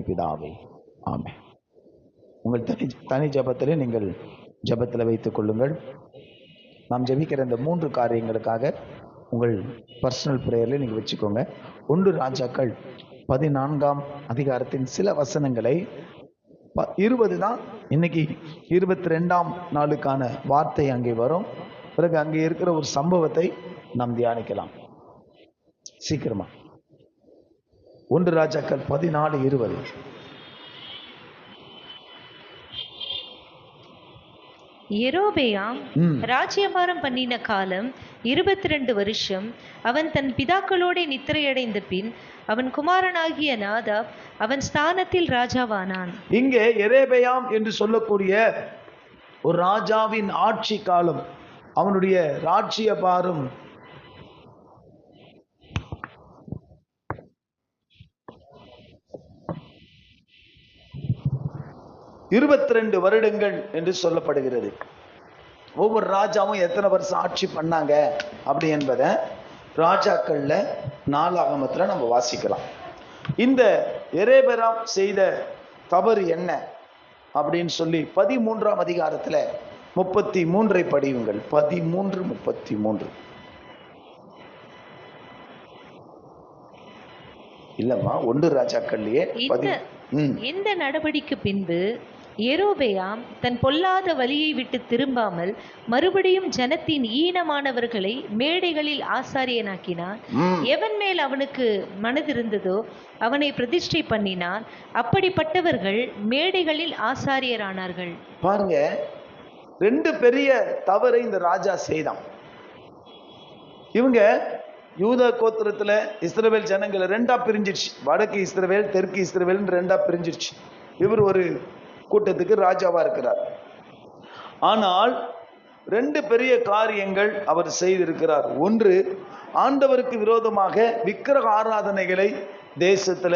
பிதாவே, ஆமென். உங்கள் தனி ஜபத்திலே நீங்கள் ஜபத்தில் வைத்துக் கொள்ளுங்கள். நாம் ஜபிக்கிற இந்த 3 காரியங்களுக்காக உங்கள் பர்சனல் பிரேயரில் நீங்கள் வச்சுக்கோங்க. 1 ராஜாக்கள் 14ஆம் அதிகாரத்தின் சில வசனங்களை 20 தான் இன்னைக்கு 22ஆம் நாளுக்கான வார்த்தை அங்கே வரும். பிறகு அங்கே இருக்கிற ஒரு சம்பவத்தை நாம் தியானிக்கலாம். சீக்கிரமா 1 ராஜாக்கள் 14:20. யெரொபெயாம் ராஜ்யபாரம் பண்ணின காலம் 22 வருஷம். அவன் தன் பிதாக்களோட நித்திரையடைந்த பின் அவன் குமாரனாகிய நாதாப் அவன் ஸ்தானத்தில் ராஜாவானான். இங்கே யெரொபெயாம் என்று சொல்லக்கூடிய ஒரு ராஜாவின் ஆட்சி காலம், அவனுடைய ராஜ்யபாரம் 22 வருடங்கள் என்று சொல்லப்படுகிறது. ஒவ்வொரு ராஜாவும் எத்தனை வருஷம் ஆட்சி பண்ணாங்க அப்படி என்பதை ராஜாக்கள்ல 4ஆகமத்துல நம்ம வாசிக்கலாம். இந்த யெரொபெயாம் செய்த தவறு என்ன அப்படின்னு சொல்லி 13ஆம் அதிகாரத்துல 33 படியுங்கள். 13:33. இல்லம்மா, 1 ராஜாக்கள்லயே இந்த நடவடிக்கை பின்பு யெரொபெயாம் தன் பொல்லாத வழியை விட்டு திரும்பாமல் மறுபடியும் ஜனத்தின் ஈனமானவர்களை மேடைகளில் ஆசாரியனாக்கினான். எவன் மேல் அவனுக்கு மனதிருந்ததோ அவனை பிரதிஷ்டை பண்ணினான். அப்படிப்பட்டவர்கள் மேடைகளில் ஆசாரியரானார்கள். பாருங்க, 2 பெரிய தவறை இந்த ராஜா செய்தான். இவங்க யூதா கோத்திரத்துல இஸ்ரவேல் ஜனங்களை 2ஆ பிரிஞ்சிருச்சு. வடக்கு இஸ்ரவேல், தெற்கு இஸ்ரவேல் 2ஆ பிரிஞ்சிருச்சு. இவர் ஒரு கூட்டத்துக்கு ராஜாவா இருக்கிறார். ஆனால் 2 பெரிய காரியங்கள் அவர் செய்திருக்கிறார். ஒன்று, ஆண்டவருக்கு விரோதமாக விக்கிரக ஆராதனைகளை தேசத்துல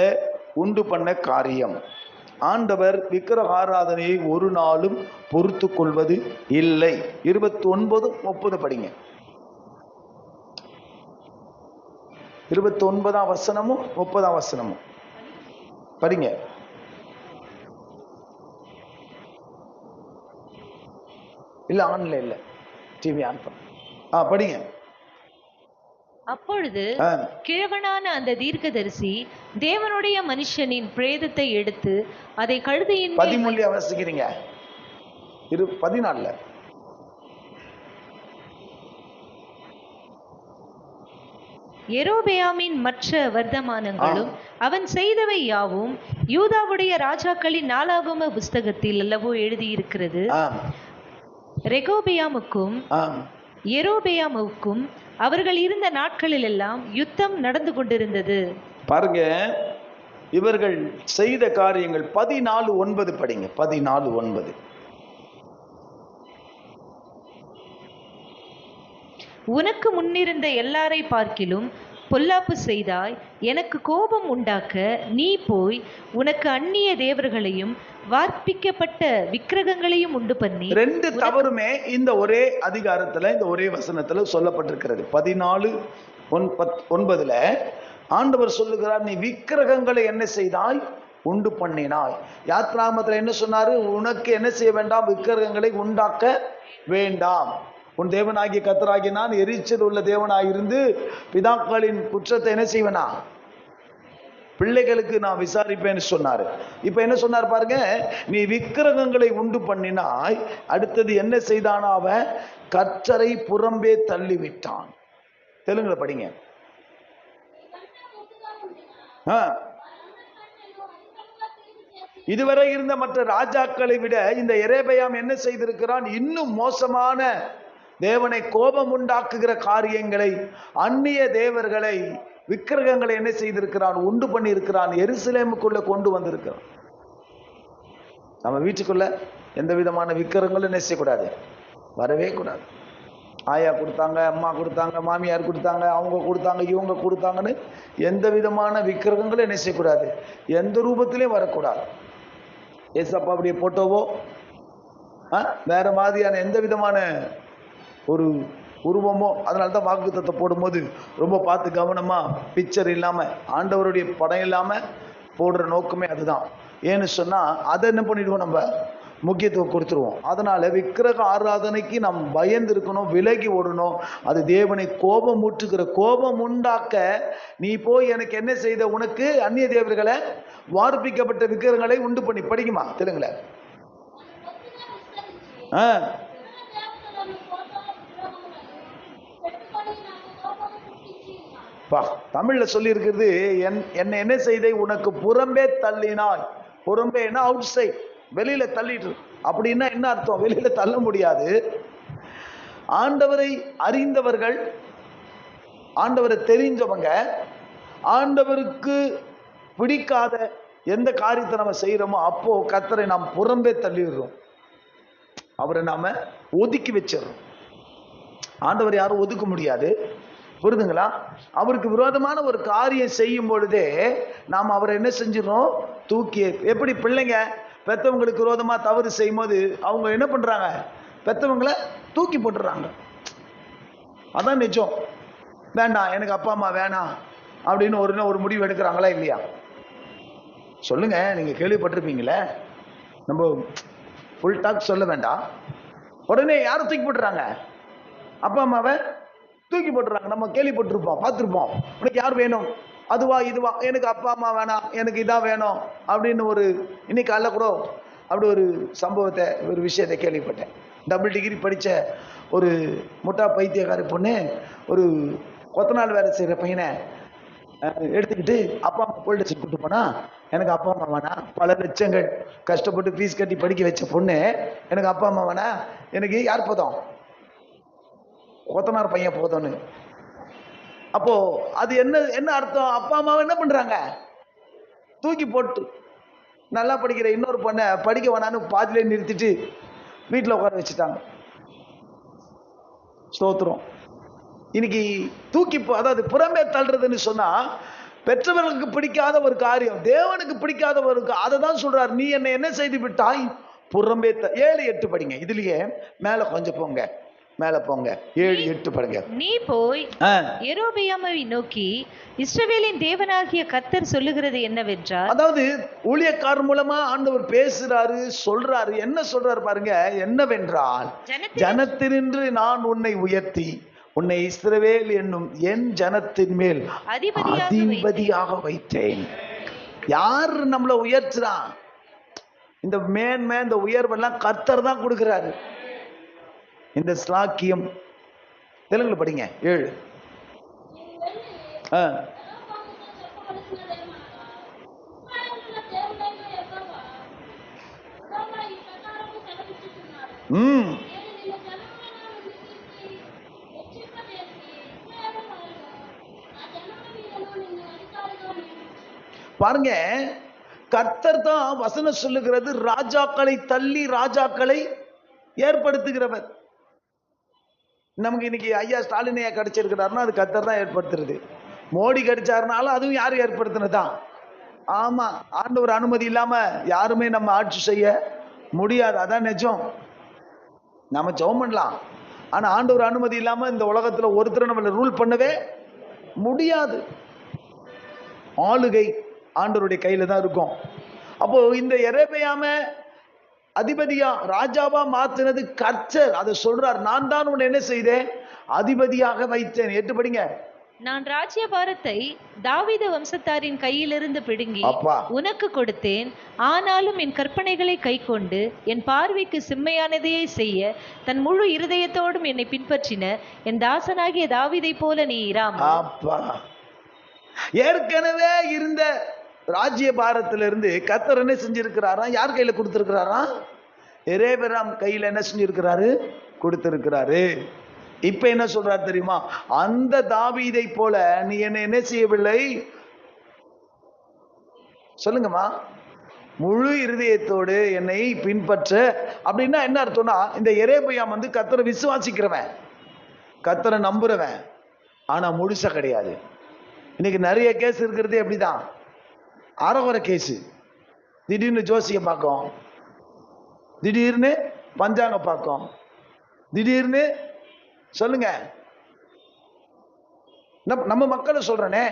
உண்டு பண்ண காரியம். ஆண்டவர் விக்கிரக ஆராதனையை ஒரு நாளும் பொறுத்து கொள்வது இல்லை. 29:30 படிங்க. 29ஆம் வசனமும் 30ஆம் வசனமும் படிங்க. இல்ல ஆன்லைன்ல டிவி ஆன் பண்ண படிங்க. அப்பொழுது கிழவனான அந்த தீர்க்கதரிசி தேவனுடைய மனுஷனின் பிரேதத்தை எடுத்து அதை கழுதையின் 13 வாசிக்கிறீங்க. 14 யெரொபெயாமின் மற்ற வர்த்தமானங்களும் அவன் செய்தவை யாவும் யூதாவுடைய ராஜாக்களின் 4ஆகம புஸ்தகத்தில் அல்லவோ எழுதியிருக்கிறது. ரெகொபெயாமுக்கும் யெரொபெயாமுக்கும் அவர்கள் இருந்த நாட்களில் எல்லாம் யுத்தம் நடந்து கொண்டிருந்தது. பாருங்க, இவர்கள் செய்த காரியங்கள் 14:9 படிங்க. 14:9. உனக்கு முன்னிருந்த எல்லாரை பார்க்கிலும் பொல்லாப்பு செய்தாய். எனக்கு கோபம் உண்டாக்க நீ போய் உனக்கு அந்நிய தேவர்களையும் வார்ப்பிக்கப்பட்ட விக்கிரகங்களையும் உண்டு பண்ணி. 2 தவறுமே இந்த ஒரே அதிகாரத்துல, இந்த ஒரே வசனத்துல சொல்லப்பட்டிருக்கிறது. 14:9 ஆண்டவர் சொல்லுகிறார், நீ விக்கிரகங்களை என்ன செய்தாய்? உண்டு பண்ணினாய். யாத்ராகமத்துல என்ன சொன்னாரு? உனக்கு என்ன செய்ய வேண்டாம்? விக்கிரகங்களை உண்டாக்க வேண்டாம். உன் தேவனாகிய கர்த்தராகிய நான் எரிச்சல் உள்ள தேவனாயிருந்து பிதாக்களின் குற்றத்தை என்ன செய்வேனா? பிள்ளைகளுக்கு நான் விசாரிப்பேன்னு சொன்னாரு. இப்ப என்ன சொன்னார் பாருங்க, நீ விக்கிரகங்களை உண்டு பண்ணினாய். அடுத்தது என்ன செய்தானா? அவன் கர்த்தரை புறம்பே தள்ளிவிட்டான். தெலுங்குல படிங்க. இதுவரை இருந்த மற்ற ராஜாக்களை விட இந்த யெரொபெயாம் என்ன செய்திருக்கிறான்? இன்னும் மோசமான தேவனை கோபம் உண்டாக்குகிற காரியங்களை, அந்நிய தேவர்களை, விக்கிரகங்களை என்ன செய்திருக்கிறான்? உண்டு பண்ணி இருக்கிறான். எருசலேமுக்குள்ள கொண்டு வந்திருக்கிறான். நம்ம வீட்டுக்குள்ள எந்த விதமான விக்கிரகங்களும் என்ன செய்யக்கூடாது? வரவே கூடாது. ஆயா கொடுத்தாங்க, அம்மா கொடுத்தாங்க, மாமியார் கொடுத்தாங்க, அவங்க கொடுத்தாங்க, இவங்க கொடுத்தாங்கன்னு எந்த விதமான விக்கிரகங்களும் என்ன செய்யக்கூடாது? எந்த ரூபத்திலையும் வரக்கூடாது. ஏசப்பா அப்படியே போட்டோவோ வேற மாதிரியான எந்த விதமான ஒரு உருவமோ. அதனால தான் வாக்குத்தத்தம் போடும்போது ரொம்ப பார்த்து கவனமா, பிக்சர் இல்லாம, ஆண்டவருடைய படம் இல்லாம போடுற நோக்கமே அதுதான். ஏன்னு சொன்னா அதை என்ன பண்ணிடுவோம், நம்ம முக்கியத்துவம் கொடுத்துருவோம். அதனால விக்கிரக ஆராதனைக்கு நாம் பயந்து இருக்கணும், விலகி ஓடணும். அது தேவனை கோபம் ஊற்றுகிற, கோபம் உண்டாக்க நீ போய் எனக்கு என்ன செய்த, உனக்கு அந்நிய தேவர்களை வார்ப்பிக்கப்பட்ட விக்கிரகங்களை உண்டு பண்ணி. படிக்குமா தெலுங்குல? தமிழ்ல சொல்லி இருக்கிறது, என்ன என்ன செய்த, உனக்கு புறம்பே தள்ளினாய். புறம்பேனா அவுட் சைட், வெளியில தள்ளிட்டு. அப்படின்னா என்ன அர்த்தம்? வெளியில தள்ள முடியாது. ஆண்டவரை அறிந்தவர்கள், ஆண்டவரை தெரிஞ்சவங்க, ஆண்டவருக்கு பிடிக்காத எந்த காரியத்தை நம்ம செய்யறோமோ அப்போ கர்த்தரை நாம் புறம்பே தள்ளிடுறோம், அவரை நாம ஒதுக்கி வச்சிடறோம். ஆண்டவர் யாரும் ஒதுக்க முடியாது, புரிதுங்களா? அவருக்கு விரோதமான ஒரு காரியம் செய்யும் பொழுதே நாம் அவரை என்ன செஞ்சிடறோம், தூக்கி. எப்படி பிள்ளைங்க பெத்தவங்களுக்கு விரோதமா தவறு செய்யும் போது அவங்க என்ன பண்றாங்க, பெத்தவங்களை தூக்கி போட்டுறாங்க. அதான் நிஜம். வேண்டாம், எனக்கு அப்பா அம்மா வேணாம் அப்படின்னு ஒரு முடிவு எடுக்கிறாங்களா இல்லையா? சொல்லுங்க, நீங்க கேள்விப்பட்டிருப்பீங்களே. நம்ம ஃபுல் டாக் சொல்ல வேண்டாம். உடனே யாரை தூக்கி போட்டுறாங்க, அப்பா அம்மாவை தூக்கி போட்டுறாங்க. நம்ம கேள்விப்பட்டிருப்போம், பார்த்துருப்போம். உனக்கு யார் வேணும், அதுவா இதுவா, எனக்கு அப்பா அம்மா வேணாம், எனக்கு இதான் வேணும் அப்படின்னு இன்னைக்கு காலைல கூட அப்படி ஒரு சம்பவத்தை, ஒரு விஷயத்தை கேள்விப்பட்டேன். டபுள் டிகிரி படித்த ஒரு முட்டா பைத்தியக்கார பொண்ணு ஒரு கொத்தநாள் வேலை செய்கிற பையனை எடுத்துக்கிட்டு அப்பா அம்மா போல்ட் வச்சு கூட்டு போனா, எனக்கு அப்பா அம்மா வேணா, பல லட்சங்கள் கஷ்டப்பட்டு ஃபீஸ் கட்டி படிக்க வச்ச பொண்ணு எனக்கு அப்பா அம்மா வேணா, எனக்கு யார் போதும், கொத்தனார் பையன் போதும்னு. அப்போ அது என்ன அர்த்தம்? அப்பா அம்மாவை என்ன பண்றாங்க, தூக்கி போட்டு. நல்லா படிக்கிற இன்னொரு பொண்ணை படிக்க வேணான்னு பாதிலே நிறுத்திட்டு வீட்டில் உட்கார வச்சுட்டாங்க. ஸ்தோத்திரம். இன்னைக்கு தூக்கி, அதாவது புறம்பே தள்ளுறதுன்னு சொன்னா பெற்றவர்களுக்கு பிடிக்காத ஒரு காரியம், தேவனுக்கு பிடிக்காத ஒரு, அதை தான் சொல்றாரு, நீ என்ன செய்து விட்டாய், புறம்பே 7-8 படிங்க. இதுலயே மேல கொஞ்சம் போங்க, மேல போங்க, 7-8 படிங்க. நீ போய் யெரொபெயாமை நோக்கி, இஸ்ரவேலின் தேவனாகிய கர்த்தர் சொல்லுகிறது என்னவென்றால், அதாவது ஊழியக்காரர் மூலமா ஆண்டவர் பேசுறாரு, சொல்றாரு. என்ன சொல்றாரு பாருங்க, என்னவென்றால், ஜனத்தினின்று நான் உன்னை உயர்த்தி உன்னை இஸ்ரவேல் என்னும் என் ஜனத்தின் மேல் அதிபதியாக வைத்தேன். யார் நம்மளை உயர்த்துறான்? இந்த மேன்மை, இந்த உயர்வெல்லாம் கர்த்தர் தான் கொடுக்கிறாரு. இந்த ஸ்லாக்கியம் தெலுங்குல படிங்க 7. பாருங்க, கர்த்தர் தான் வசனம் சொல்லுகிறது, ராஜாக்களை தள்ளி ராஜாக்களை ஏற்படுத்துகிறவர். நமக்கு இன்னைக்கு ஐயா ஸ்டாலின் கிடைச்சிருக்கிறாருன்னா அது கர்த்தர் தான் ஏற்படுத்துறது. மோடி கிடைச்சாருனாலும் அதுவும் யாரு ஏற்படுத்தினதான். ஆமா, ஆண்டவர் அனுமதி இல்லாம யாருமே நம்ம ஆட்சி செய்ய முடியாது. அதான் நிஜம். நம்ம ஜெபம் பண்ணலாம், ஆனா ஆண்டவர் அனுமதி இல்லாம இந்த உலகத்துல ஒருத்தர் நம்மளை ரூல் பண்ணவே முடியாது. ஆளுகை ஆண்டவருடைய கையில தான் இருக்கும். அப்போ இந்த யெரொபெயாம அதிபதியா ராஜாவா மாத்தினது கர்த்தர். அதை சொல்றார், நான் தான் உன்னை என்ன செய்தேன், அதிபதியாக வைத்தேன். 8 படிங்க. நான் ராஜ்யபாரத்தை தாவீது வம்சத்தாரின் கையிலிருந்து பிடுங்கி உனக்கு கொடுத்தேன். ஆனாலும் என் கற்பனைகளை கைக்கொண்டு என் பார்வைக்கு செம்மையானதையே செய்ய தன் முழு இருதயத்தோடும் என்னை பின்பற்றின என் தாசனாகிய தாவீதை போல நீ இராமல். ஏற்கனவே இருந்த ராஜ்யபாரத்திலிருந்து கர்த்தர் என்ன செஞ்சிருக்கிறாரா, யார் கையில கொடுத்திருக்கிறாரா, யெரொபெயாம் கையில என்ன செஞ்சிருக்கிறாரு, கொடுத்திருக்கிறாரு. இப்ப என்ன சொல்றாரு தெரியுமா, அந்த தாவீதை போல நீ என்ன செய்யவில்லை, சொல்லுங்கம்மா, முழு இருதயத்தோடு என்னை பின்பற்ற. அப்படின்னா என்ன அர்த்தம்னா, இந்த யெரொபெயாம் கர்த்தரை விசுவாசிக்கிறவன், கர்த்தரை நம்புறவன், ஆனா முழுசா கிடையாது. இன்னைக்கு நிறைய கேஸ் இருக்கிறது எப்படிதான், அறகுறை கேஸ். திடீர்னு ஜோசியம் பார்க்கும், திடீர்னு பஞ்சாங்க பார்க்கும், திடீர்னு சொல்லுங்க, நம்ம மக்களை சொல்றேனே,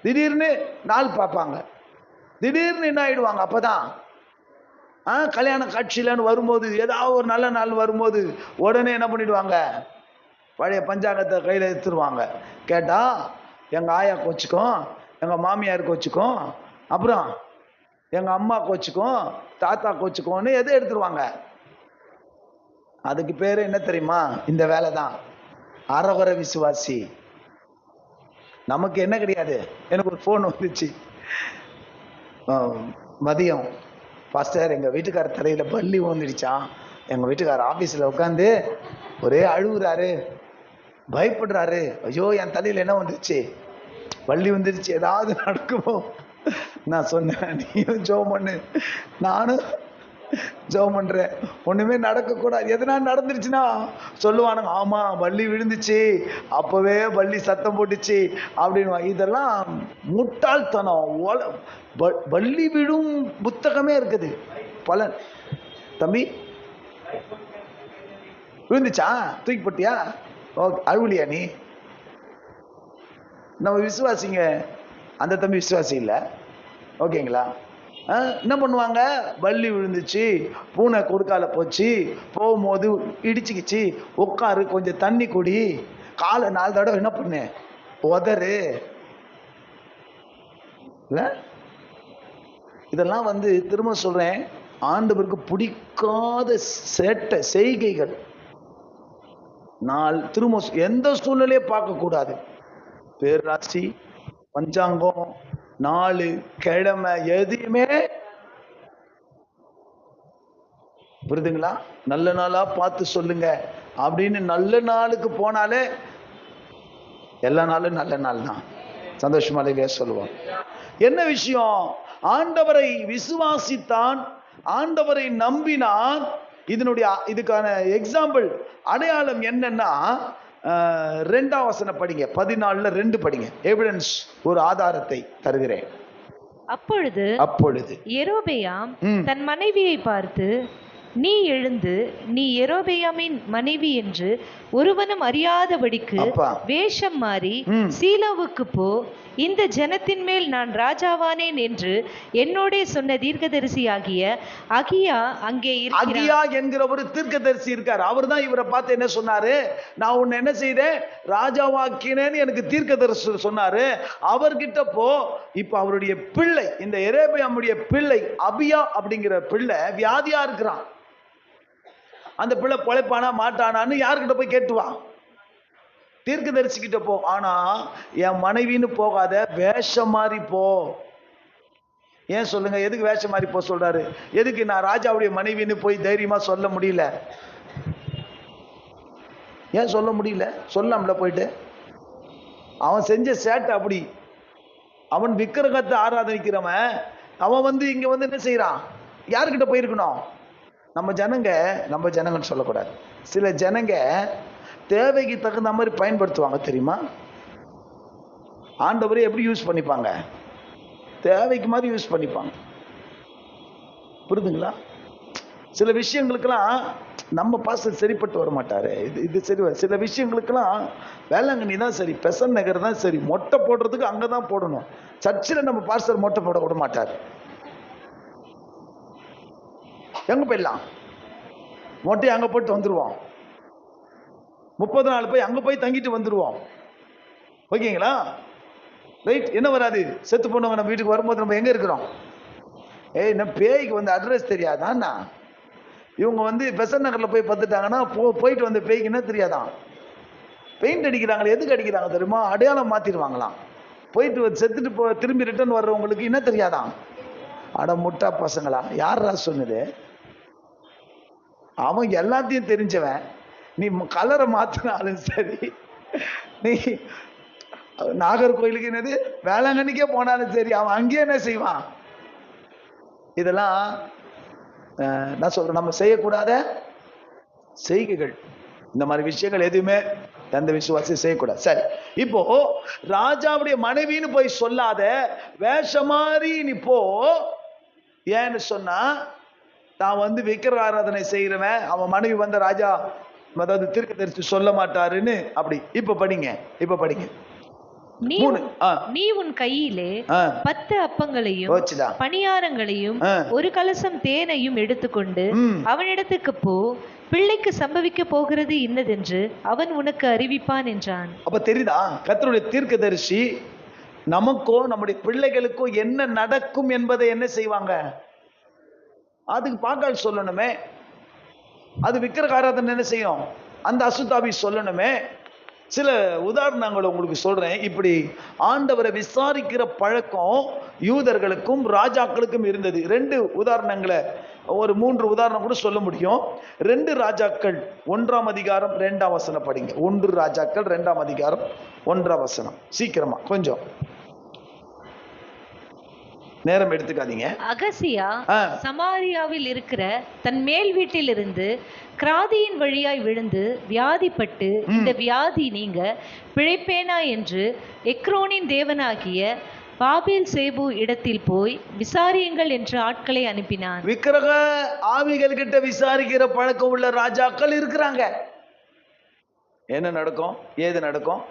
திடீர்னு நாள் பார்ப்பாங்க. திடீர்னு என்ன ஆயிடுவாங்க. அப்பதான் கல்யாண காட்சியிலன்னு வரும்போது, ஏதாவது ஒரு நல்ல நாள் வரும்போது உடனே என்ன பண்ணிடுவாங்க, பழைய பஞ்சாங்கத்தை கையில் எடுத்துருவாங்க. கேட்டா எங்க ஆயா கோச்சுக்கும், எங்க மாமியார் கோச்சுக்கும், அப்புறம் எங்க அம்மா கோச்சுக்கும், தாத்தா கோச்சுக்கும்னு எதை எடுத்துருவாங்க. அதுக்கு பேரு என்ன தெரியுமா? இந்த வேலை தான் அரவர விசுவாசி. நமக்கு என்ன கிடையாது. எனக்கு ஒரு போன் வந்துச்சு மதியம், பாஸ்டர் எங்க வீட்டுக்கார தலையில பள்ளி வந்துடுச்சான். எங்க வீட்டுக்கார ஆபீஸ்ல உட்காந்து ஒரே அழுகுறாரு, பயப்படுறாரு. ஐயோ என் தலையில என்ன வந்துருச்சு, பள்ளி வந்துருச்சு, ஏதாவது நடக்குமோ. நான் சொன்னேன், நீயும் ஜெபம் பண்ணு, நானும் ஜெபம் பண்றேன், ஒண்ணுமே நடக்க கூடாது. எதனா நடந்துருச்சுன்னா சொல்லுவானுங்க, ஆமா பள்ளி விழுந்துச்சு, அப்பவே பள்ளி சத்தம் போட்டுச்சு அப்படின்னு. இதெல்லாம் முட்டாள்தனம். பள்ளி விழும் புத்தகமே இருக்குது. பலன் தம்பி விழுந்துச்சா, தூக்கி போட்டியா, ஓகே, அழுவலியா நீ? நம்ம விசுவாசிங்க, அந்த தம்பி விசுவாசி இல்லை, ஓகேங்களா? என்ன பண்ணுவாங்க, பள்ளி விழுந்துச்சு, பூனை கொடுக்கால போச்சு, போகும்போது இடிச்சுக்கிச்சு, உட்காரு, கொஞ்சம் தண்ணி குடி, காலை 4 தடவை என்ன பண்ணு, உதறு. இல்ல இதெல்லாம் திரும்ப சொல்றேன், ஆண்டவருக்கு பிடிக்காத சேட்டை செய்கைகள். நாள் திரும்ப எந்த சூழ்நிலையே பார்க்க கூடாது. பேராசி, பஞ்சாங்கம், நாலு, கிழமை எதையுமே, புரியுதுங்களா? நல்ல நாளா பார்த்து சொல்லுங்க அப்படின்னு நல்ல நாளுக்கு போனாலே எல்லா நாளும் நல்ல நாள் தான், சந்தோஷமா இல்லையா சொல்லுவோம். என்ன விஷயம்? ஆண்டவரை விசுவாசித்தான், ஆண்டவரை நம்பினான். இதுக்கான எக்ஸாம்பிள், அடையாளம் என்னன்னா 2ஆம் வசனம் படிங்க, 14:2 படிங்க. எவிடன்ஸ், ஒரு ஆதாரத்தை தருகிறேன். அப்பொழுது யெரொபெயாம் தன் மனைவியை பார்த்து, நீ எழுந்து நீ யெரொபெயாமின் மனைவி என்று ஒருவனும் அறியாதபடிக்கு வேஷம் மாறி சீலோவுக்கு போ, இந்த ஜனத்தின் மேல் நான் ராஜாவானேன் என்று என்னோட சொன்ன தீர்க்கதரிசி ஆகிய அகியா அங்கே இருக்கிறார். அகியா என்கிற ஒரு தீர்க்கதரிசி இருக்கார். அவர் தான் இவரை பார்த்து என்ன சொன்னாரு, நான் உன்னை என்ன செய்தேன், ராஜாவாக்கினேன்னு எனக்கு தீர்க்கதரிசி சொன்னாரு. அவர்கிட்ட போ. இப்ப அவருடைய பிள்ளை, இந்த எரேபியாமுடைய பிள்ளை அபியா அப்படிங்கிற பிள்ளை வியாதியா இருக்கிறான். அந்த பிள்ளை பொழைப்பானா மாட்டானான்னு யாருக்கிட்ட போய் கேட்டுவா, தீர்க்கதரிசி கிட்ட போ. ஆனா என் மனைவின்னு போகாத, வேஷம் மாறி போ. ஏன் சொல்லுங்க, எதுக்கு வேஷம் மாறி போ சொல்றாரு? எதுக்கு? நான் ராஜாவுடைய மனைவின்னு போய் தைரியமா சொல்ல முடியல. ஏன் சொல்ல முடியல? சொல்லலாம்ல போயிட்டு. அவன் செஞ்ச சேட்டை அப்படி. அவன் விக்கிரகத்தை ஆராதனிக்கிறவன், அவன் இங்க என்ன செய்யறான்? யாருக்கிட்ட போயிருக்கணும்? நம்ம ஜனங்கன்னு சொல்லக்கூடாது. சில ஜனங்க தேவைக்கு தகுந்த மாதிரி பயன்படுத்துவாங்க, தெரியுமா? ஆண்டவரை எப்படி யூஸ் பண்ணிப்பாங்க? தேவைக்கு மாதிரி யூஸ் பண்ணிப்பாங்க. புரியுதுங்களா? சில விஷயங்களுக்கெல்லாம் நம்ம பாஸ்டர் சரிப்பட்டு வர மாட்டாரு, இது சரி. சில விஷயங்களுக்கெல்லாம் வேளாங்கண்ணி தான் சரி, பெசன் நகர் தான் சரி, மொட்டை போடுறதுக்கு அங்கதான் போடணும். சர்ச்சில் நம்ம பாஸ்டர் மொட்டை போட விட மாட்டார். எங்க போயிடலாம், மொட்டை அங்க போட்டு வந்துருவோம். 30 நாள் போய் அங்க போய் தங்கிட்டு வந்துருவோம். ஓகேங்களா? ரைட். என்ன வராது, செத்து போனவங்க நம்ம வீட்டுக்கு வரும்போது நம்ம எங்க இருக்கிறோம்? நம்ம பேய்க்கு அட்ரஸ் தெரியாதான்னா, இவங்க பெசன் நகர்ல போய் பார்த்துட்டாங்கன்னா போயிட்டு வந்த பேய்க்கு என்ன தெரியாதான்? பெயிண்ட் அடிக்கிறாங்களே, எதுக்கு அடிக்கிறாங்க தெரியுமா? அடையாளம் மாத்திடுவாங்களாம். போயிட்டு செத்துட்டு திரும்பி ரிட்டர்ன் வர்றவங்களுக்கு என்ன தெரியாதான்? அட முட்டா பசங்களா, யாரா சொன்னது? அவன் எல்லாத்தையும் தெரிஞ்சவன். நீ கலரை மாத்தினாலும் சரி, நீ நாகர்கோயிலுக்கு என்னது வேளாங்கண்ணிக்கே போனாலும் சரி, அவன் அங்கேயே என்ன செய்வான்? இதெல்லாம் நான் சொல்றேன், நம்ம செய்யக்கூடாத செய்கைகள். இந்த மாதிரி விஷயங்கள் எதுவுமே எந்த விசுவாசி செய்யக்கூடாது. சரி, இப்போ ராஜாவுடைய மனைவின்னு போய் சொல்லாத, வேஷமாரி நீ போ. ஏன்னு சொன்னா, தான் விக்கிர ஆராதனை செய்யறவன், அவன் மனைவி ராஜா, அதாவது தீர்க்கதரிசி சொல்ல மாட்டாருன்னு அப்படி. இப்ப படிங்க. நீ உன் கையிலே 10 அப்பங்களையும் பணியாரங்களையும் ஒரு கலசம் தேனையும் எடுத்துக்கொண்டு அவனிடத்துக்கு போ, பிள்ளைக்கு சம்பவிக்க போகிறது இன்னதென்று அவன் உனக்கு அறிவிப்பான் என்றான். அப்ப தெரியுதா, கர்த்தருடைய தீர்க்கதரிசி நமக்கோ நம்முடைய பிள்ளைகளுக்கோ என்ன நடக்கும் என்பதை என்ன செய்வாங்க, அதுக்கு பாக்கால் சொல்லணுமே. அது விக்கிரக ஆராதனை என்ன செய்யும், அந்த அசுத்தாவி சொல்லணுமே. சில உதாரணங்களை உங்களுக்கு சொல்றேன். இப்படி ஆண்டவரை விசாரிக்கிற பழக்கம் யூதர்களுக்கும் ராஜாக்களுக்கும் இருந்தது. 2 உதாரணங்களை, ஒரு 3 உதாரணம் கூட சொல்ல முடியும். 2 ராஜாக்கள் 1ஆம் அதிகாரம் 2ஆம் வசனம் படிங்க. 1 ராஜாக்கள் 2ஆம் அதிகாரம் 1ஆம் வசனம். சீக்கிரமா, கொஞ்சம் நேரம் எடுத்துக்காதீங்க. அகசியா சமாரியாவில் இருக்கிற தன் மேல் வீட்டிலிருந்து கிராதியின் வழியாய் விழுந்து வியாதிப்பட்டு, இந்த வியாதி நீங்க பிழைப்பேனா என்று எக்ரோனின் தேவனாகிய பாபேல் சேபு இடத்தில் போய் விசாரியுங்கள் என்று ஆட்களை அனுப்பினான். விக்கிரக ஆவிகள் கிட்ட விசாரிக்கிற பழக்கம் உள்ள ராஜாக்கள் இருக்கிறாங்க. என்ன நடக்கும், ஏது நடக்கும்,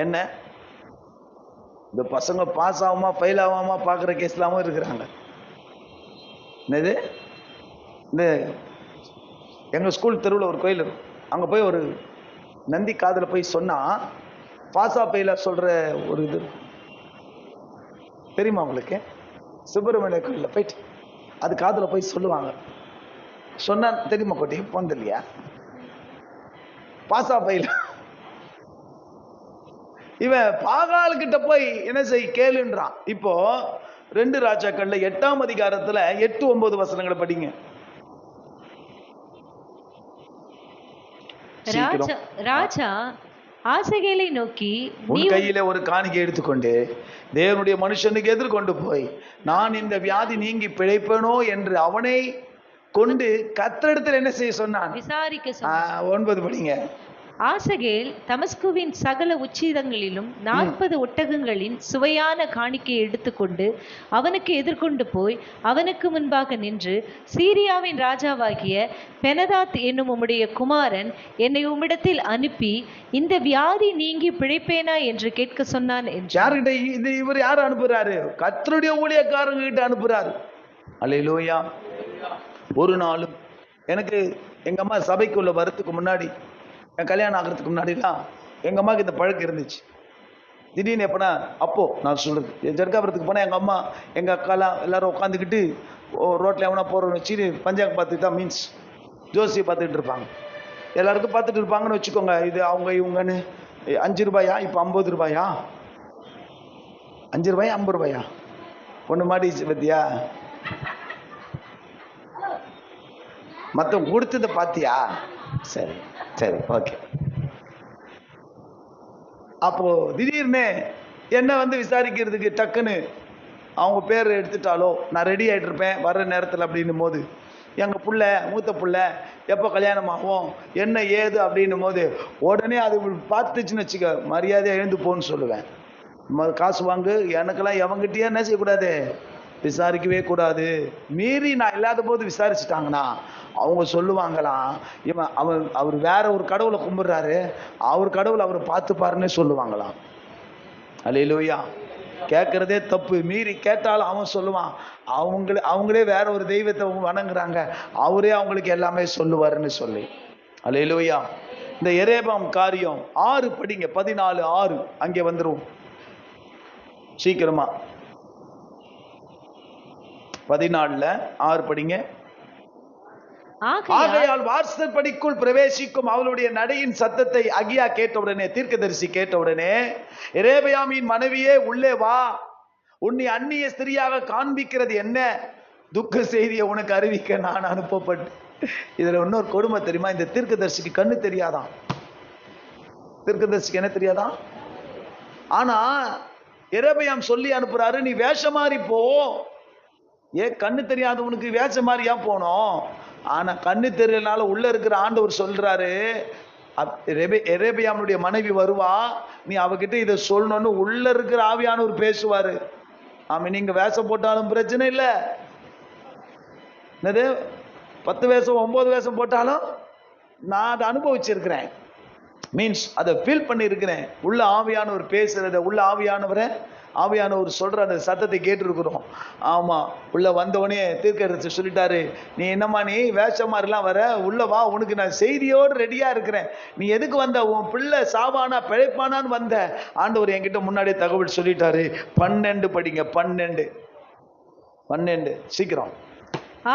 என்ன இந்த பசங்க பாஸ் ஆகுமா ஃபெயில் ஆகாமா பார்க்குற கேஸ்லாமும் இருக்கிறாங்க. என்னது, இந்த எங்கள் ஸ்கூல் தெருவில் ஒரு கோயில் இருக்கும். அங்கே போய் ஒரு நந்தி காதில் போய் சொன்னால் பாஸா ஃபெயிலா சொல்கிற ஒரு இது தெரியுமா உங்களுக்கு? சுப்பிரமணிய கோயிலில் போயிட்டு அது காதில் போய் சொல்லுவாங்க. சொன்னால் தெரியுமா கோட்டி, போனது இல்லையா? பாஸா ஃபெயிலா. இவன் பாகால் கிட்ட போய் என்ன செய் கேளுன்றான். இப்போ 2 ராஜாக்கள்ல 8ஆம் அதிகாரத்துல 8-9 வசனங்களை படிங்க. ராஜா ஆசகேலை நோக்கி, உன் கையில ஒரு காணிக்கை எடுத்துக்கொண்டு தேவனுடைய மனுஷனுக்கு எதிர்கொண்டு போய், நான் இந்த வியாதி நீங்கி பிழைப்பேனோ என்று அவனை கொண்டு கர்த்தரிடத்தில் என்ன செய்ய சொன்னான், விசாரிக்க. 9 படிங்க. ஆசகேல் தமஸ்குவின் சகல உச்சிதங்களிலும் 40 ஒட்டகங்களின் சுவையான காணிக்கையை எடுத்துக்கொண்டு அவனுக்கு எதிர்கொண்டு போய் அவனுக்கு முன்பாக நின்று, சீரியாவின் ராஜாவாகிய பெனதாத் என்னும் உம்முடைய குமாரன் என்னை உம்மிடத்தில் அனுப்பி இந்த வியாதி நீங்கி பிழைப்பேனா என்று கேட்க சொன்னான் என்று. யார்கிட்ட இது இவர் யார் அனுப்புறாரு? கர்த்தருடைய ஊழியக்காரங்க கிட்ட அனுப்புறாரு. அல்லேலூயா. ஒரு நாளும் எனக்கு எங்க அம்மா சபைக்குள்ள வரத்துக்கு முன்னாடி, என் கல்யாணம் ஆகிறதுக்கு முன்னாடிலாம் எங்கள் அம்மாவுக்கு இந்த பழக்கம் இருந்துச்சு. திடீர்னு எப்போனா, அப்போது நான் சொல்கிறது, என் ஜர்காபுரத்துக்கு போனால் எங்கள் அம்மா எங்கள் அக்காலாம் எல்லோரும் உட்காந்துக்கிட்டு ரோட்டில் எவனா போகிறோன்னு வச்சு பஞ்சாங்க பார்த்துட்டு தான், மீன்ஸ் ஜோசியை பார்த்துக்கிட்டு இருப்பாங்க. எல்லாருக்கும் பார்த்துட்டு இருப்பாங்கன்னு வச்சுக்கோங்க. இது அவங்க இவங்கன்னு 5 ரூபாயா, இப்போ 50 ரூபாயா, 5 ரூபாயா 50 ரூபாயா, ஒன்று மாட்டிச்சு பத்தியா, மற்றவங்க கொடுத்ததை பார்த்தியா, சரி சரி ஓகே. அப்போ திடீர்னு என்ன வந்து விசாரிக்கிறதுக்கு டக்குன்னு அவங்க பேர் எடுத்துட்டாலோ, நான் ரெடி ஆகிட்டு இருப்பேன் வர்ற நேரத்தில் அப்படின்னும் போது, எங்கள் புள்ள மூத்த புள்ள எப்போ கல்யாணம் ஆகும் என்ன ஏது அப்படின்னும் போது உடனே அது பார்த்துச்சுன்னு வச்சுக்க, மரியாதையாக எழுந்து போன்னு சொல்லுவேன். காசு வாங்கு, எனக்கெல்லாம் எவங்கிட்டயே என்ன செய்யக்கூடாது, விசாரிக்கவே கூடாது. மீறி நான் இல்லாத போது விசாரிச்சுட்டாங்கன்னா அவங்க சொல்லுவாங்களாம், இவன் அவர் வேற ஒரு கடவுளை கும்பிடுறாரு, அவர் கடவுளை அவர் பார்த்துப்பாருன்னு சொல்லுவாங்களாம். அல்லேலூயா. கேட்கறதே தப்பு, மீறி கேட்டாலும் அவன் சொல்லுவான், அவங்களே வேற ஒரு தெய்வத்தை வணங்குறாங்க, அவரே அவங்களுக்கு எல்லாமே சொல்லுவாருன்னு சொல்லி. அல்லேலூயா. இந்த எரேபாம் காரியம் 6 படிங்க, 14:6 அங்கே வந்துரும் சீக்கிரமா. 14:6 படிங்க. ஆகையால் வாசற்படிக்குள் பிரவேசிக்கும் அவளுடைய நடையின் சத்தத்தை அகியா கேட்டவுடனே, தீர்க்கதரிசி கேட்டவுடனே, எரேபயாமின் மனைவியே உள்ளே வா, உன்னை அந்நிய ஸ்திரியாக காண்பிக்கிறது என்ன, துக்க செய்தியை உனக்கு அறிவிக்க நான் அனுப்பப்பட்டு. இதுல இன்னொரு கொடுமை தெரியுமா, இந்த தீர்க்கதரிசிக்கு கண்ணு தெரியாதான். தீர்க்கதரிசிக்கு என்ன தெரியாதான்? ஆனா எரேபயாம் சொல்லி அனுப்புறாரு, நீ வேஷம் மாறி போ. ஏன் கண்ணு தெரியாதவனுக்கு வேஷம் மாறியா போனோம்? ஆனா கண்ணு தெரியலனால உள்ள இருக்கிற ஆண்டவர் சொல்றாரு, எரேபயாமுடைய மனைவி வருவா, நீ அவகிட்ட இதை சொல்லணும்னு உள்ள இருக்கிற ஆவியானவர் பேசுவாரு. ஆமா, நீங்க வேஷம் போட்டாலும் பிரச்சனை இல்லை, என்னது 10 வேஷம் 9 வேஷம் போட்டாலும் நான் அதை அனுபவிச்சிருக்கிறேன். மீன்ஸ் அதை ஃபீல் பண்ணி இருக்கிறேன். உள்ள ஆவியானவர் பேசுறத, உள்ள ஆவியானவர் சொல்ற அந்த சத்தத்தை கேட்டிருக்கிறோம். ஆமா, உள்ள வந்தவனே தீர்க்கதரிசி சொல்லிட்டாரு, நீ என்னம்மா நீ வேஷமாரிலாம் வர, உள்ள வா, உனக்கு நான் செய்தியோடு ரெடியா இருக்கிறேன். நீ எதுக்கு வந்த? உன் பிள்ளை சாவானா பிழைப்பானான்னு வந்த. ஆண்டவர் என்கிட்ட முன்னாடியே தகவல் சொல்லிட்டாரு. 12 படிங்க, 12 சீக்கிரம்.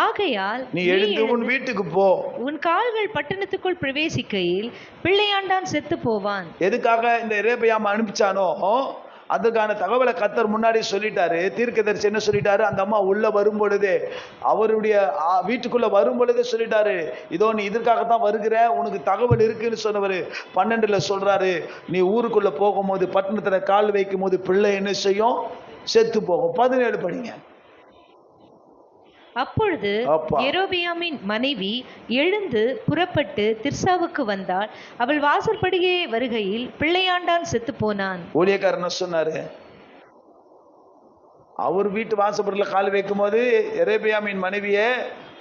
ஆகையால் நீ எழுந்து உன் வீட்டுக்கு போ. உன் கால்கள் பட்டணத்துக்குள் பிரவேசிக்கையில் பிள்ளையாண்டான் செத்து போவான். எதுக்காக இந்த எரேபியாம் அனுப்பிச்சானோ அதுக்கான தகவலை கர்த்தர் முன்னாடி சொல்லிட்டாரு. தீர்க்கதரிசி என்ன சொல்லிட்டாரு? அந்த அம்மா உள்ள வரும் பொழுதே, அவருடைய வீட்டுக்குள்ள வரும் பொழுதே சொல்லிட்டாரு, இதோ நீ இதற்காகத்தான் வருகிற, உனக்கு தகவல் இருக்குன்னு சொன்னவர் 12ல சொல்றாரு, நீ ஊருக்குள்ள போகும்போது பட்டணத்துல கால் வைக்கும் போது பிள்ளை என்ன செய்யும்? செத்து போகும். 17 படிங்க. அப்பொழுது யெரொபெயாமின் மனைவி எழுந்து புறப்பட்டு திர்சாவுக்கு வந்தாள். அவள் வாசற்படியே வருகையில் பிள்ளையாண்டான் செத்து போனான். ஊழியக்காரன் சொன்னாரு, அவர் வீட்டு வாசப்படியில கால் வைக்கும் போது யெரொபெயாமின் மனைவியே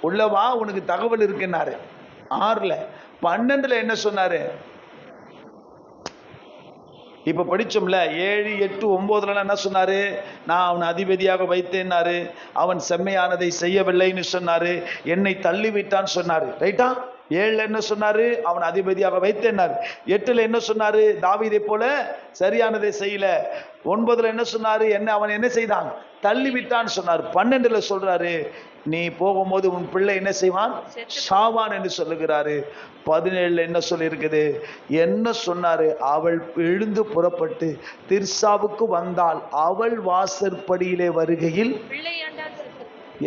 உள்ளவா, உனக்கு தகவல் இருக்குன்னாரு. 6ல 12ல என்ன சொன்னாரு? இப்ப படிச்சோம்ல 7, 8, 9 என்ன சொன்னாரு? நான் அவன் அதிபதியாக வைத்தேன்னாரு. அவன் செம்மையானதை செய்யவில்லைன்னு சொன்னாரு. என்னை தள்ளிவிட்டான்னு சொன்னாரு. ரைட்டா? 7ல என்ன சொன்னாரு? அவன் அதிபதியாக வைத்தேன்னாரு. 8ல என்ன சொன்னாரு? தாவீதை போல சரியானதை செய்யல. 9ல என்ன சொன்னாரு? அவன் என்ன செய்தான்? தள்ளி விட்டான்னு சொன்னார். 12ல சொல்றாரு, நீ போகும்போது உன் பிள்ளை என்ன செய்வான்? சாவான் என்று சொல்லுகிறாரு. 17ல என்ன சொல்லி இருக்குது? என்ன சொன்னாரு? அவள் எழுந்து புறப்பட்டு திர்சாவுக்கு வந்தால் அவள் வாசற்படியிலே வருகையில்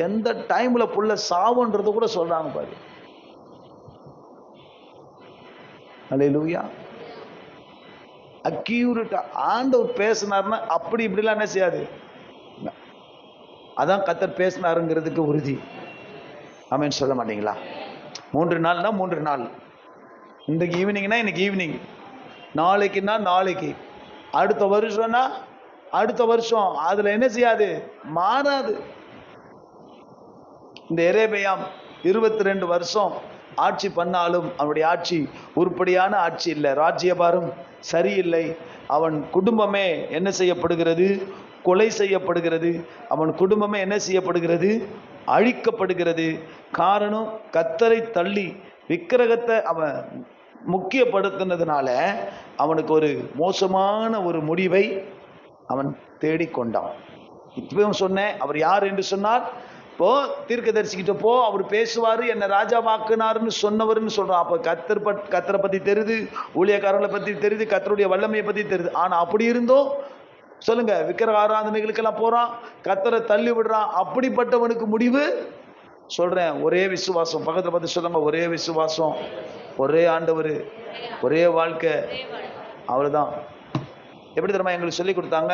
எந்த டைம்ல புள்ள சாவுன்றது கூட சொல்றாங்க பாரு. அல்லேலூயா. அக்யூரேட்டா ஆண்டவர் பேசினார்னா அப்படி இப்படிலாம் என்ன செய்யாது. அதான் கர்த்தர் பேசினாருங்கிறதுக்கு உறுதி. ஆமென் சொல்ல மாட்டீங்களா? 3 நாள்னா 3 நாள். இன்றைக்கு ஈவினிங்னா இன்னைக்கு ஈவினிங், நாளைக்குன்னா நாளைக்கு, அடுத்த வருஷம்னா அடுத்த வருஷம். அதுல என்ன செய்யாது? மாறாது. இந்த எரேபியாம் 22 வருஷம் ஆட்சி பண்ணாலும் அவனுடைய ஆட்சி உருப்படியான ஆட்சி இல்லை. ராஜ்யபாரம் சரியில்லை. அவன் குடும்பமே என்ன செய்யப்படுகிறது? கொலை செய்யப்படுகிறது. அவன் குடும்பமே என்ன செய்யப்படுகிறது? அழிக்கப்படுகிறது. காரணம், கர்த்தரை தள்ளி விக்கிரகத்தை அவன் முக்கியப்படுத்தினதுனால அவனுக்கு ஒரு மோசமான ஒரு முடிவை அவன் தேடிக்கொண்டான். இப்பவும் சொன்னேன், அவர் யார் என்று சொன்னார்? இப்போ தீர்க்கதரிசிக்கிட்ட போ, அவர் பேசுவாரு, என்ன ராஜாவாக்குனாருன்னு சொன்னவர்னு சொல்றான். அப்ப கர்த்தரை பத்தி தெரியுது, ஊழியக்காரர்களை பத்தி தெரியுது, கர்த்தருடைய வல்லமையை பத்தி தெரியுது. ஆனா அப்படி இருந்தோம் சொல்லுங்க, விக்கிரக ஆராதனைகளுக்கெல்லாம் போறான், கர்த்தரை தள்ளி விடுறான். அப்படிப்பட்டவனுக்கு முடிவு சொல்றேன், ஒரே விசுவாசம். பக்கத்துல பார்த்து சொல்லுங்க, ஒரே விசுவாசம், ஒரே ஆண்டவர், ஒரே வாழ்க்கை, அவ்வளவுதான். எப்படி தெரியுமா எங்களுக்கு சொல்லி கொடுத்தாங்க?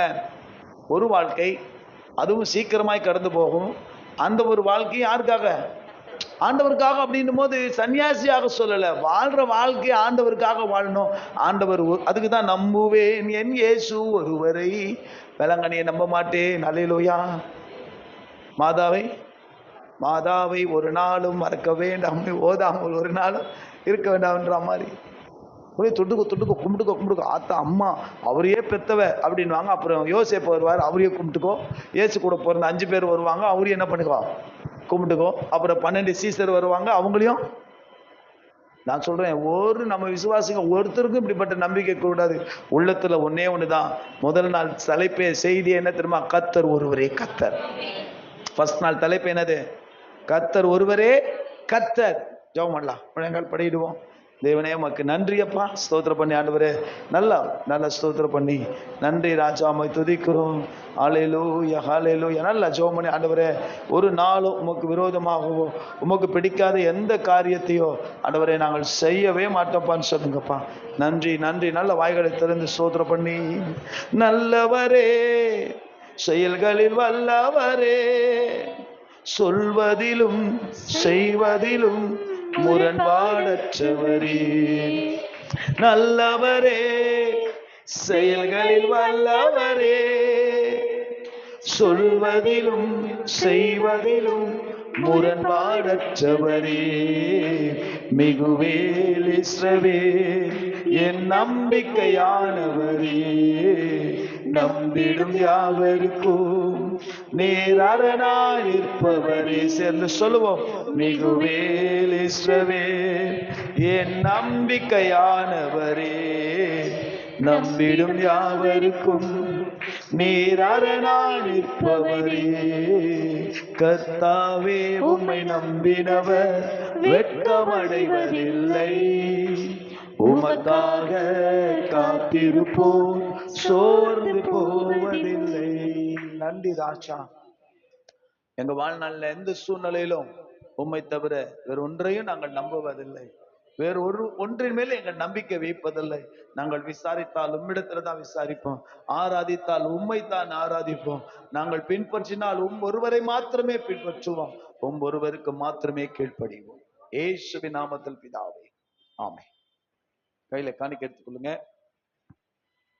ஒரு வாழ்க்கை, அதுவும் சீக்கிரமாய் கடந்து போகும். அந்த ஒரு வாழ்க்கை யாருக்காக? ஆண்டவருக்காக. அப்படின்னும் போது சன்னியாசியாக சொல்லல, வாழ்ற வாழ்க்கை ஆண்டவருக்காக வாழணும். ஆண்டவர் அதுக்கு தான் நம்புவேன் என் இயேசு ஒருவரை, வேளாங்கண்ணியை நம்ப மாட்டேன். அல்லேலூயா. மாதாவை ஒரு நாளும் மறக்க வேண்டாம், ஓதாமல் ஒரு நாளும் இருக்க வேண்டாம்ன்ற மாதிரி ஒரே தொட்டுக்கோ கும்பிட்டுக்கோ. ஆத்தா அம்மா அவரையே பெத்தவ அப்படின்வாங்க. அப்புறம் யோசேப்பு வருவார், அவரையே கும்பிட்டுக்கோ. ஏசு கூட பிறந்த 5 பேர் வருவாங்க, அவரையும் என்ன பண்ணிக்கோ? கும்பிட்டுக்கோ. அப்புறம் 12 சீசர் வருவாங்க, அவங்களையும். நான் சொல்றேன், நம்ம விசுவாசிங்க ஒருத்தருக்கும் இப்படிப்பட்ட நம்பிக்கை கூடாது. உள்ளத்துல ஒன்னே ஒண்ணுதான். முதல் நாள் தலைப்பே செய்தி என்ன தெரியுமா? கர்த்தர் ஒருவரே கர்த்தர். ஃபர்ஸ்ட் நாள் தலைப்பு என்னது? கர்த்தர் ஒருவரே கர்த்தர். ஜெபம் பண்ணலாம், முழங்கால் படிடுவோம். தேவனே உமக்கு நன்றி அப்பா, ஸ்தோத்திரம் பண்ணி ஆண்டவரே, நல்லா ஸ்தோத்திரம் பண்ணி நன்றி ராஜா, உம்மை துதிக்கிறோம். ஹல்லேலூயா ஹல்லேலூயா. நல்லா ஜெபம் பண்ணி ஆண்டவரே, ஒரு நாளும் உமக்கு விரோதமாகவோ உமக்கு பிடிக்காத எந்த காரியத்தையோ ஆண்டவரே நாங்கள் செய்யவே மாட்டோம்ப்பான்னு சொல்லுங்கப்பா. நன்றி. நல்ல வாய்களை திறந்து ஸ்தோத்திரம் பண்ணி, நல்லவரே செயல்களில் வல்லவரே, சொல்வதிலும் செய்வதிலும் முரண்பாடற்றவரே, நல்லவரே செயல்களில் வல்லவரே, சொல்வதிலும் செய்வதிலும் முரண்பாடற்றவரே, மிகுவேல் இஸ்ரவேல் என் நம்பிக்கையானவரே, நம்பிடும் யாவருக்கும் நேரனாயிருப்பவரே. சேர்ந்து சொல்லுவோம், மிகுவேல் இஸ்ரவேல் என் நம்பிக்கையானவரே, நம்பிடும் யாவருக்கும் நீரனாயிருப்பவரே. கர்த்தாவே உம்மை நம்பினவர் வெட்கமடைவதில்லை, உமக்காக காத்திருப்போம் சோர்ந்து போவதில்லை. நன்றி ராஜா. எங்க வாழ்நாள்ல எந்த சூழ்நிலையிலும் உம்மை தவிர வேற ஒன்றையும் நாங்கள் நம்புவதில்லை, வேற ஒன்றின் மேல எங்கள் நம்பிக்கை வைப்பதில்லை. நாங்கள் விசாரித்தால் உம்மிடத்துலதான் விசாரிப்போம், ஆராதித்தால் உம்மை தான் ஆராதிப்போம். நாங்கள் பின்பற்றினால் ஒருவரை மாத்திரமே பின்பற்றுவோம், ஒருவருக்கு மாத்திரமே கீழ்ப்படிவோம். இயேசுவின் நாமத்தில் பிதாவே, ஆமென். கையில காணிக்கை எடுத்துக்கொள்ளுங்க.